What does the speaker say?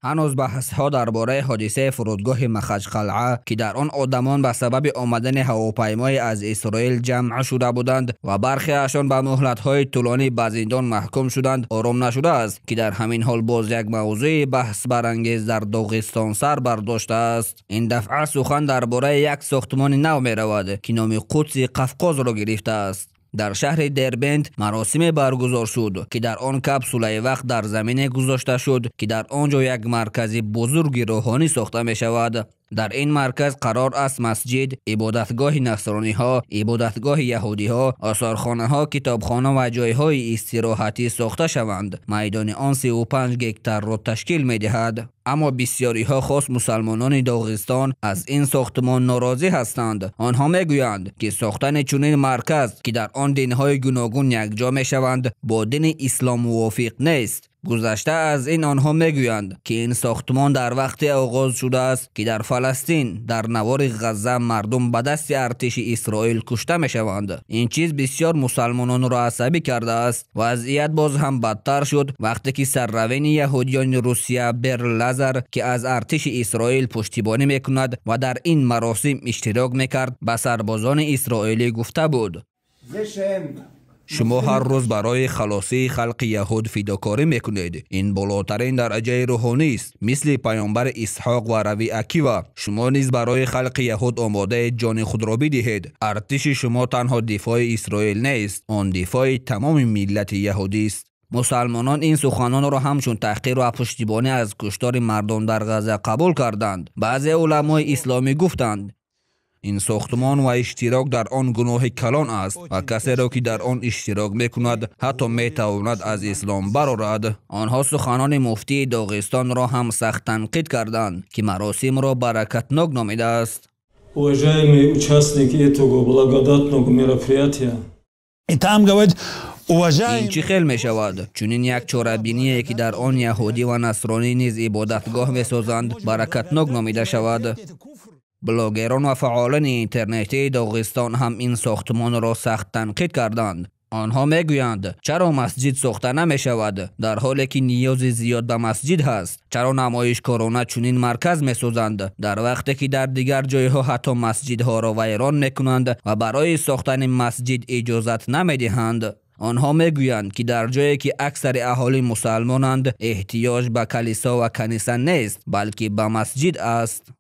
هنوز بحث‌ها درباره حادثه فرودگاه مخجقلعه که در آن آدمان به سبب آمدن هواپیمای از اسرائیل جمع شده بودند و برخی‌شان به مهلت‌های طولانی به زندان محکوم شدند آرام نشده است که در همین حال باز یک موضوع بحث برانگیز در داغستان سر برداشته است. این دفعه سخن درباره یک ساختمان نو می‌رود که نام قدس قفقاز را گرفته است. در شهر دربند مراسم برگزار شد که در آن کپسوله وقت در زمین گذاشته شد که در آنجا یک مرکز بزرگ روحانی ساخته می شود. در این مرکز قرار است مسجد، عبادتگاه نصرانی ها، عبادتگاه یهودی ها، آثارخانه ها، کتابخانه و جایهای استراحتی ساخته شوند. میدان آن 35 گکتار را تشکیل می دهد. اما بسیاری ها خاص مسلمانان داغستان از این ساختمان ناراضی هستند. آنها می گویند که ساختن چنین مرکز که در آن دینهای گوناگون یکجا می شوند با دین اسلام موافق نیست. گذشته از این آنها میگویند که این ساختمان در وقت آغاز شده است که در فلسطین در نوار غزه مردم به دست ارتش اسرائیل کشته می شوند. این چیز بسیار مسلمانان را عصبی کرده است. وضعیت باز هم بدتر شد وقتی که سرروین یهودیان روسیه برلزر که از ارتش اسرائیل پشتیبانی میکند و در این مراسم اشتراک میکرد به سربازان اسرائیلی گفته بود: شما هر روز برای خلاصی خلق یهود فداکاری میکنید. این بالاترین درجه روحانی است، مثل پیامبر اسحاق و روی عکیوه. شما نیز برای خلق یهود آماده جان خود را بدهید. ارتش شما تنها دفاع اسرائیل نیست، آن دفاع تمام ملت یهودی است. مسلمانان این سخنان را همچون تحقیر و پشتیبانی از کشتار مردم در غزه قبول کردند. بعضی علمای اسلامی گفتند این ساختمان و اشتراک در آن گناه کلان است و کسی را که در آن اشتراک میکند حتی میتواند از اسلام برآرد. آنها سخنان مفتی داغستان را هم سخت تنقید کردند که مراسم را برکتناک نامیده است. Уважаемые участники этого благодатного мероприятия. این چی خیل می شود؟ چنین یک چاره‌بینی که در آن یهودی و نصرانی نیز عبادتگاه می سازند برکتناک نامیده شود. بلاگران و فعالان اینترنتی داغستان هم این ساختمان را سخت تنقید کردند. آنها میگویند چرا مسجد ساخته نمی شود در حالی که نیاز زیاد به مسجد هست؟ چرا نمایشکارانه چنین مرکز می سازند در وقتی که در دیگر جایها حتی مسجدها را ویران میکنند و برای ساختن مسجد اجازت نمی دهند؟ آنها میگویند که در جایی که اکثر اهالی مسلمانند احتیاج به کلیسا و کنیسه نیست بلکه به مسجد است.